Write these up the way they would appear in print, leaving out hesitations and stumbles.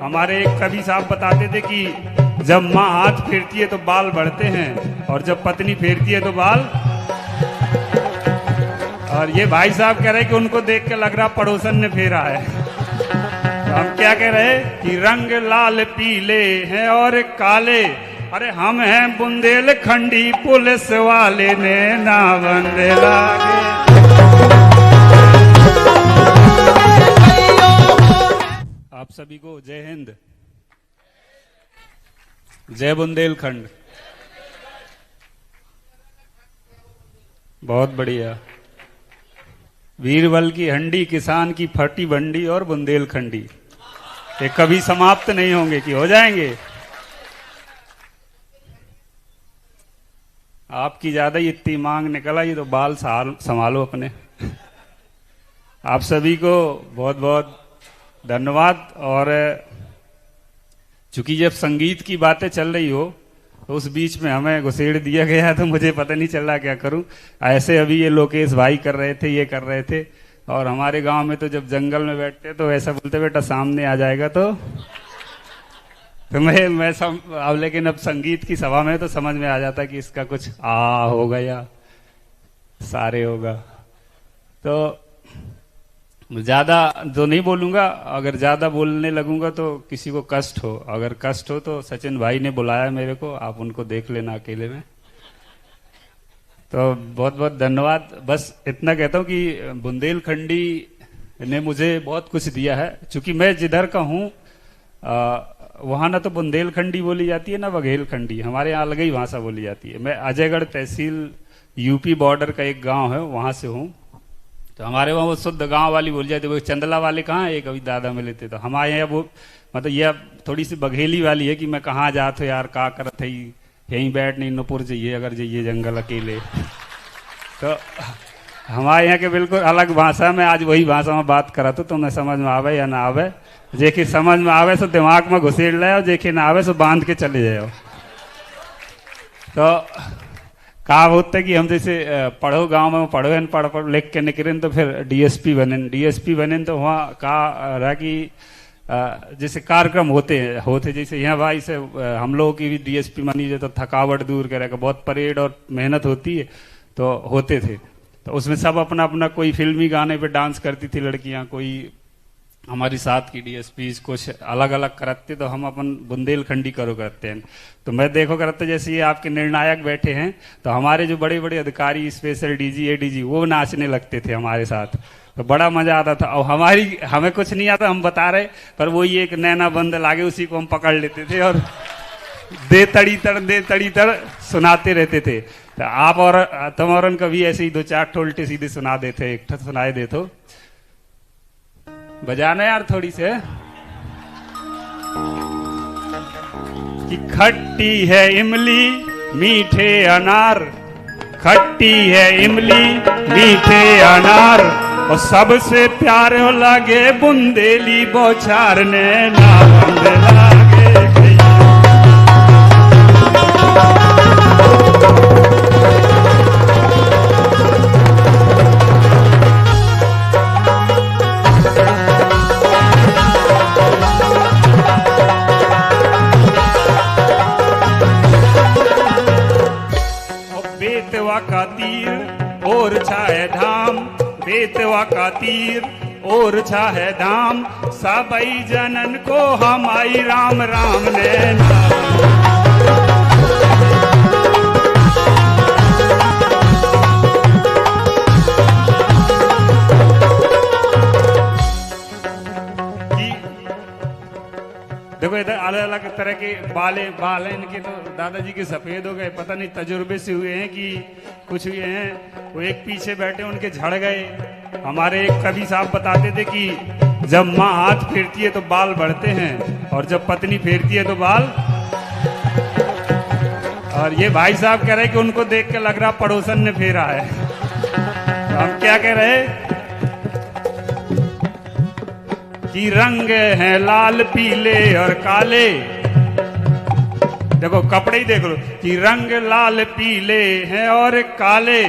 हमारे एक कवि साहब बताते थे कि जब माँ हाथ फेरती है तो बाल बढ़ते हैं और जब पत्नी फेरती है तो बाल। और ये भाई साहब कह रहे कि उनको देख के लग रहा पड़ोसन ने फेरा है। तो हम क्या कह रहे कि रंग लाल पीले हैं और काले, अरे हम हैं बुंदेलखंडी पुलिस वाले ने ना बंदे लागे। आप सभी को जय हिंद, जय बुंदेलखंड। बहुत बढ़िया। वीरबल की हंडी, किसान की फटी बंडी और बुंदेलखंडी, ये कभी समाप्त नहीं होंगे कि हो जाएंगे। आपकी ज्यादा ही इतनी मांग निकला, ये तो बाल संभालो अपने। आप सभी को बहुत बहुत धन्यवाद। और चूंकि जब संगीत की बातें चल रही हो तो उस बीच में हमें घुसेड़ दिया गया, तो मुझे पता नहीं चल रहा क्या करूं। ऐसे अभी ये लोकेश भाई कर रहे थे, ये कर रहे थे। और हमारे गांव में तो जब जंगल में बैठते तो ऐसा बोलते बेटा सामने आ जाएगा तो मैं अब लेकिन अब संगीत की सभा में तो समझ में आ जाता कि इसका कुछ आ होगा या सारे होगा। तो ज्यादा तो नहीं बोलूंगा, अगर ज्यादा बोलने लगूंगा तो किसी को कष्ट हो। अगर कष्ट हो तो सचिन भाई ने बुलाया मेरे को, आप उनको देख लेना अकेले में। तो बहुत बहुत धन्यवाद। बस इतना कहता हूं कि बुंदेलखंडी ने मुझे बहुत कुछ दिया है। चूंकि मैं जिधर का हूं वहां ना तो बुंदेलखंडी बोली जाती है ना बघेलखंडी, हमारे यहाँ अलग ही भाषा बोली जाती है। मैं अजयगढ़ तहसील यूपी बॉर्डर का एक गांव है, वहां से हूं। तो हमारे वहाँ वो शुद्ध गांव वाली बोली जाती है। वो चंदला वाले कहाँ है, कभी दादा मिले थे। तो हमारे यहाँ वो मतलब ये थोड़ी सी बघेली वाली है कि मैं कहाँ जात हो यार, का करत है, यहीं बैठ नहीं नुपुर जाइए अगर जाइए जंगल अकेले। तो हमारे यहाँ के बिल्कुल अलग भाषा में आज वही भाषा में बात करा तो तुम्हें समझ में आवे या ना आवे। जेके समझ में आवे सो दिमाग में घुसेड़ ले, और जेके ना आवे सो बांध के चले जाओ। तो कहा होता है कि हम जैसे पढ़ो गांव में पढ़ो पढ़ लिख के निकले तो फिर डीएसपी बने तो वहाँ कहा रहा कि जैसे कार्यक्रम होते जैसे यहाँ भाई से हम लोगों की भी डीएसपी मानी जाए तो थकावट दूर करेगा, बहुत परेड और मेहनत होती है तो होते थे। तो उसमें सब अपना अपना, कोई फिल्मी गाने पे डांस करती थी लड़कियां, कोई हमारी साथ की डीएसपी कुछ अलग अलग करते, तो हम अपन बुंदेलखंडी करते हैं। तो मैं देखो करते जैसे ये आपके निर्णायक बैठे हैं तो हमारे जो बड़े बड़े अधिकारी, स्पेशल डीजी एडीजी, वो नाचने लगते थे हमारे साथ। तो बड़ा मजा आता था। और हमें कुछ नहीं आता, हम बता रहे, पर वो ये एक नैना बंद लागे उसी को हम पकड़ लेते थे और दे तड़ी तड़ सुनाते रहते थे। तो आप और तुम और कभी ऐसे ही दो चार ठोल्टे सीधे सुना देते, एक सुनाए दे तो बजाना यार थोड़ी से। कि खट्टी है इमली मीठे अनार, खट्टी है इमली मीठे अनार, और सबसे प्यारे हो लगे बुंदेली बौछार ने ना बंद लागे। बेतवा का तीर और छाए धाम, बेतवा का तीर और छाए धाम, सबई जनन को हमारी राम राम ने नाम। देखो इधर अलग अलग तरह के बाल इनके, तो दादाजी के सफेद हो गए, पता नहीं तजुर्बे से हुए हैं कि कुछ हुए हैं। वो एक पीछे बैठे उनके झड़ गए। हमारे एक कवि साहब बताते थे कि जब माँ हाथ फेरती है तो बाल बढ़ते हैं और जब पत्नी फेरती है तो बाल। और ये भाई साहब कह रहे हैं कि उनको देख के लग रहा पड़ोसन ने फेरा है। तो हम क्या कह रहे हैं कि रंग हैं लाल पीले और काले। देखो कपड़े ही देख लो कि रंग लाल पीले हैं और काले,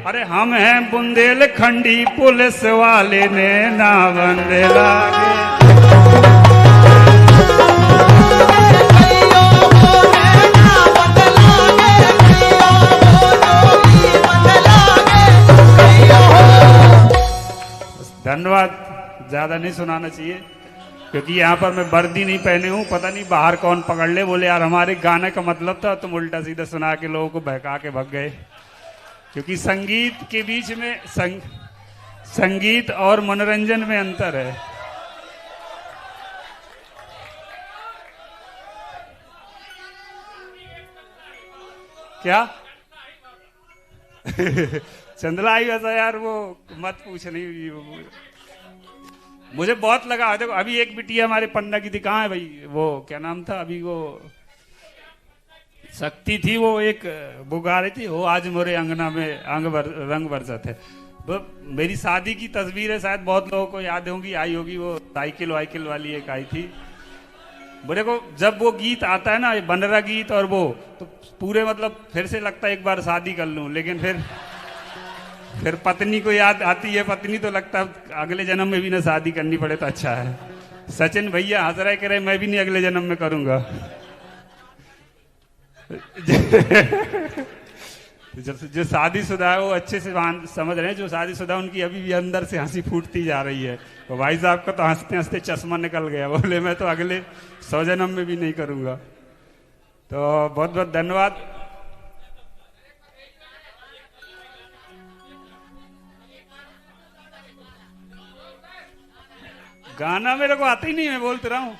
अरे हम हैं बुंदेलखंडी पुलिस वाले ने ना बंदे लागे। ज्यादा नहीं सुनाना चाहिए, क्योंकि यहाँ पर मैं वर्दी नहीं पहने हूँ, पता नहीं बाहर कौन पकड़ ले, बोले यार हमारे गाने का मतलब था, तुम उल्टा सीधा सुना के लोगों को बहका के भग गए। क्योंकि संगीत के बीच में संगीत और मनोरंजन में अंतर है। क्या चंदला आई वैसा यार, वो मत पूछ नहीं, मुझे बहुत लगा। देखो अभी एक बिटिया हमारे पन्ना की थी, कहाँ है भाई, वो क्या नाम था अभी, वो शक्ति थी, वो एक वो गा रही थी, वो आज मोरे अंगना में रंग बरसत है। वो मेरी शादी की तस्वीर है, शायद बहुत लोगों को याद होगी, आई होगी, वो साइकिल वाइकिल वाली एक आई थी। बोले को जब वो गीत आता है ना, ये बनरा गीत, और वो तो पूरे मतलब फिर से लगता है एक बार शादी कर लूं, लेकिन फिर पत्नी को याद आती है, पत्नी तो लगता है अगले जन्म में भी ना शादी करनी पड़े तो अच्छा है। सचिन भैया हंस रहे, कह रहे मैं भी नहीं अगले जन्म में करूंगा। जो शादीशुदा है वो अच्छे से समझ रहे हैं, जो शादीशुदा उनकी अभी भी अंदर से हंसी फूटती जा रही है। तो भाई साहब का तो हंसते हंसते चश्मा निकल गया, बोले मैं तो अगले 100 जन्म में भी नहीं करूंगा। तो बहुत बहुत धन्यवाद। गाना मेरे को आता ही नहीं, मैं बोलते रहा हूं।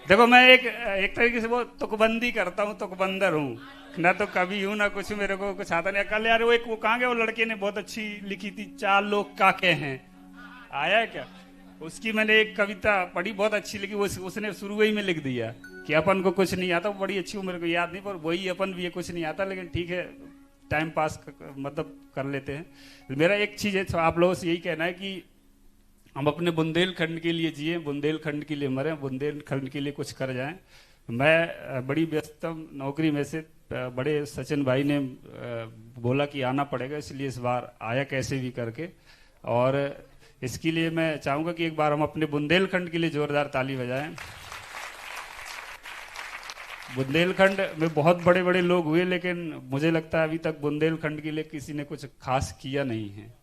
देखो मैं एक तरीके से वो तुकबंदी करता हूँ, तुकबंदर हूँ ना, तो कभी हूँ ना कुछ, मेरे को कुछ आता नहीं। कल यार वो एक वो कहाँ गया, वो लड़के ने बहुत अच्छी लिखी थी, 4 लोग काके हैं, आया है क्या, उसकी मैंने एक कविता पढ़ी, बहुत अच्छी लिखी, उसने शुरू ही में लिख दिया कि अपन को कुछ नहीं आता, वो बड़ी अच्छी, मेरे को याद नहीं, पर वही अपन भी ये कुछ नहीं आता, लेकिन ठीक है टाइम पास मतलब कर लेते हैं। मेरा एक चीज है, आप लोगों से यही कहना है कि हम अपने बुंदेलखंड के लिए जिए, बुंदेलखंड के लिए मरें, बुंदेलखंड के लिए कुछ कर जाएं। मैं बड़ी व्यस्तम नौकरी में से बड़े सचिन भाई ने बोला कि आना पड़ेगा, इसलिए इस बार आया कैसे भी करके, और इसके लिए मैं चाहूंगा कि एक बार हम अपने बुंदेलखंड के लिए जोरदार ताली बजाएं। बुंदेलखंड में बहुत बड़े बड़े लोग हुए, लेकिन मुझे लगता है अभी तक बुंदेलखंड के लिए किसी ने कुछ खास किया नहीं है।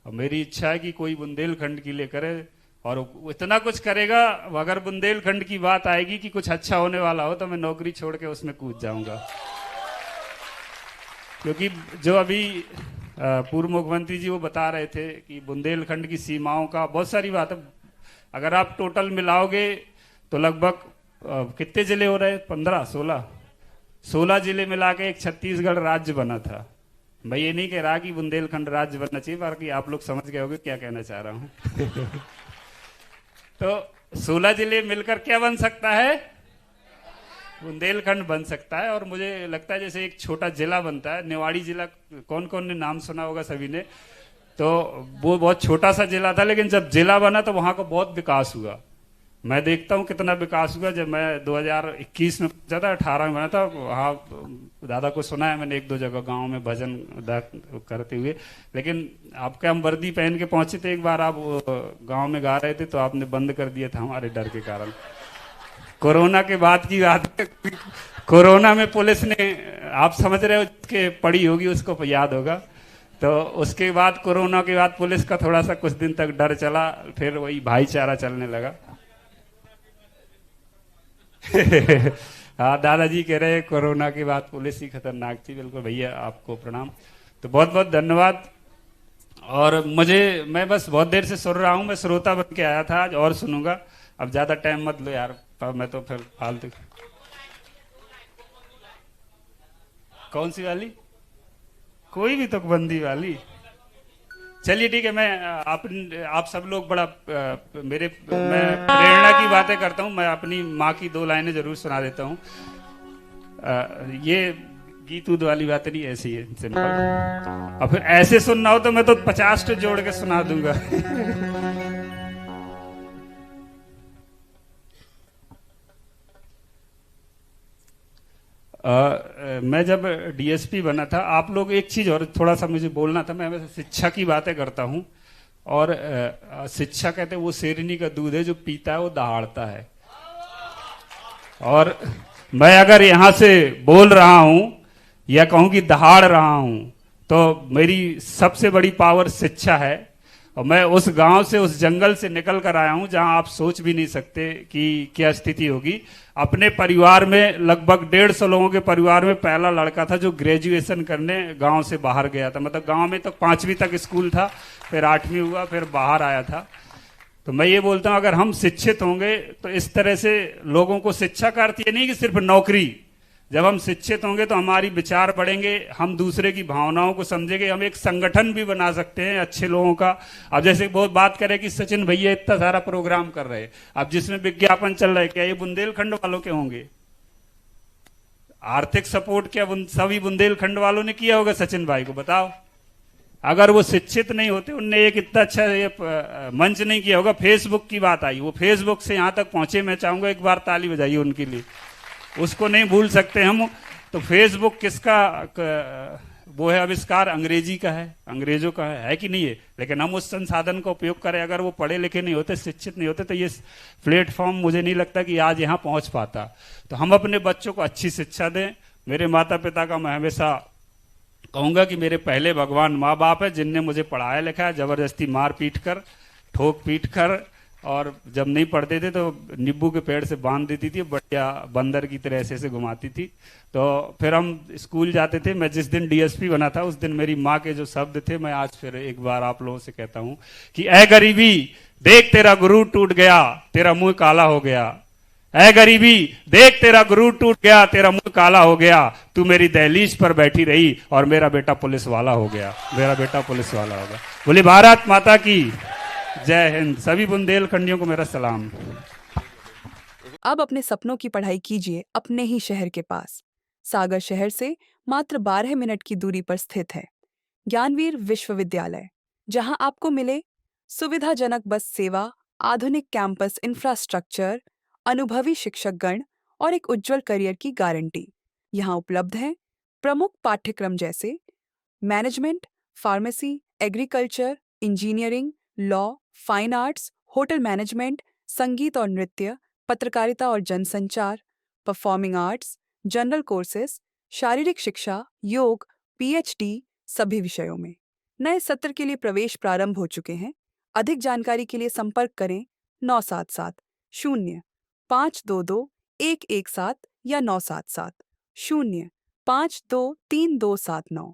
और मेरी इच्छा है कि कोई बुंदेलखंड के लिए करे, और इतना कुछ करेगा, अगर बुंदेलखंड की बात आएगी कि कुछ अच्छा होने वाला हो, तो मैं नौकरी छोड़ के उसमें कूद जाऊंगा। क्योंकि जो अभी पूर्व मुख्यमंत्री जी वो बता रहे थे कि बुंदेलखंड की सीमाओं का बहुत सारी बात है, अगर आप टोटल मिलाओगे तो लगभग कितने जिले हो रहे, 15 16 जिले मिला के एक छत्तीसगढ़ राज्य बना था। मैं ये नहीं कह रहा कि बुंदेलखंड राज्य बनना चाहिए, बाकी आप लोग समझ गए होंगे क्या कहना चाह रहा हूं। तो 16 जिले मिलकर क्या बन सकता है, बुंदेलखंड बन सकता है। और मुझे लगता है जैसे एक छोटा जिला बनता है, निवाड़ी जिला, कौन कौन ने नाम सुना होगा सभी ने, तो वो बहुत छोटा सा जिला था, लेकिन जब जिला बना तो वहां का बहुत विकास हुआ। मैं देखता हूँ कितना विकास हुआ। जब मैं 2021 में पहुंचा था, 18 में बना था, वहाँ दादा को सुना है मैंने 1-2 जगह गांव में भजन करते हुए, लेकिन आपके हम वर्दी पहन के पहुंचे थे, एक बार आप गांव में गा रहे थे तो आपने बंद कर दिया था हमारे डर के कारण। कोरोना के बाद की बात है, कोरोना में पुलिस ने, आप समझ रहे हो, कि पड़ी होगी उसको याद होगा, तो उसके बाद कोरोना के बाद पुलिस का थोड़ा सा कुछ दिन तक डर चला, फिर वही भाईचारा चलने लगा। हाँ दादाजी कह रहे कोरोना के बाद पुलिस ही खतरनाक थी। बिल्कुल भैया, आपको प्रणाम। तो बहुत बहुत धन्यवाद। और मैं बस बहुत देर से सुन रहा हूँ, मैं श्रोता बन के आया था आज, और सुनूंगा। अब ज्यादा टाइम मत लो यार, मैं तो फिर फालतू। कौन सी वाली, कोई भी तुकबंदी वाली, चलिए ठीक है। मैं आप सब लोग बड़ा मैं प्रेरणा की बातें करता हूँ, मैं अपनी माँ की 2 लाइनें जरूर सुना देता हूँ। ये गीत उद वाली बातें नहीं, ऐसी है सिंपल। और फिर ऐसे सुनना हो तो मैं तो 50 जोड़ के सुना दूंगा। मैं जब डीएसपी बना था, आप लोग एक चीज और थोड़ा सा मुझे बोलना था। मैं वैसे शिक्षा की बातें करता हूँ, और शिक्षा कहते हैं वो शेरनी का दूध है, जो पीता है वो दहाड़ता है। और मैं अगर यहाँ से बोल रहा हूँ या कहूँ कि दहाड़ रहा हूँ, तो मेरी सबसे बड़ी पावर शिक्षा है। और मैं उस गांव से, उस जंगल से निकल कर आया हूं जहां आप सोच भी नहीं सकते कि क्या स्थिति होगी। अपने परिवार में लगभग 150 लोगों के परिवार में पहला लड़का था जो ग्रेजुएशन करने गांव से बाहर गया था। मतलब गांव में तो 5वीं तक स्कूल था, फिर 8वीं हुआ, फिर बाहर आया था। तो मैं ये बोलता हूं, अगर हम शिक्षित होंगे तो इस तरह से लोगों को शिक्षा का अर्थ ये नहीं कि सिर्फ नौकरी। जब हम शिक्षित होंगे तो हमारी विचार बढ़ेंगे, हम दूसरे की भावनाओं को समझेंगे, हम एक संगठन भी बना सकते हैं अच्छे लोगों का। अब जैसे बहुत बात करें कि सचिन भैया इतना सारा प्रोग्राम कर रहे हैं, अब जिसमें विज्ञापन चल रहा है, क्या ये बुंदेलखंड वालों के होंगे? आर्थिक सपोर्ट क्या सभी बुंदेलखंड वालों ने किया होगा सचिन भाई को? बताओ। अगर वो शिक्षित नहीं होते, उनने एक इतना अच्छा ये मंच नहीं किया होगा। फेसबुक की बात आई, वो फेसबुक से यहां तक पहुंचे, मैं चाहूंगा एक बार ताली बजाइए उनके लिए। उसको नहीं भूल सकते हम। तो फेसबुक किसका वो है आविष्कार? अंग्रेजी का है, अंग्रेजों का है कि नहीं है? लेकिन हम उस संसाधन का उपयोग करें। अगर वो पढ़े लिखे नहीं होते, शिक्षित नहीं होते, तो ये प्लेटफॉर्म मुझे नहीं लगता कि आज यहाँ पहुंच पाता। तो हम अपने बच्चों को अच्छी शिक्षा दें। मेरे माता पिता का मैं हमेशा कहूंगा कि मेरे पहले भगवान माँ बाप है, जिनने मुझे पढ़ाया लिखाया, जबरदस्ती मार पीट कर, ठोक पीट कर, और जब नहीं पढ़ते थे तो नींबू के पेड़ से बांध देती थी, बढ़िया बंदर की तरह ऐसे घुमाती थी। तो फिर हम स्कूल जाते थे। मैं जिस दिन डीएसपी बना था उस दिन मेरी माँ के जो शब्द थे, मैं आज फिर एक बार आप लोगों से कहता हूं कि ए गरीबी देख तेरा गुरूर टूट गया, तेरा मुंह काला हो गया। ए गरीबी देख तेरा गुरूर टूट गया, तेरा मुंह काला हो गया। तू मेरी दहलीज पर बैठी रही और मेरा बेटा पुलिस वाला हो गया, मेरा बेटा पुलिस वाला हो गया। बोले भारत माता की जय हिंद। सभी बुंदेलखंडियों को मेरा सलाम। अब अपने सपनों की पढ़ाई कीजिए अपने ही शहर के पास। सागर शहर से मात्र 12 मिनट की दूरी पर स्थित है ज्ञानवीर विश्वविद्यालय, जहां आपको मिले सुविधाजनक बस सेवा, आधुनिक कैंपस इंफ्रास्ट्रक्चर, अनुभवी शिक्षकगण और एक उज्जवल करियर की गारंटी। यहाँ उपलब्ध हैं प्रमुख पाठ्यक्रम जैसे management, pharmacy, agriculture, engineering, law, fine arts, hotel management, संगीत और नृत्य, पत्रकारिता और जनसंचार, परफॉर्मिंग आर्ट्स, जनरल कोर्सेज, शारीरिक शिक्षा, योग, पीएचडी सभी विषयों में। नए सत्र के लिए प्रवेश प्रारंभ हो चुके हैं। अधिक जानकारी के लिए संपर्क करें 977 0 522 117 या 977 0 523 279।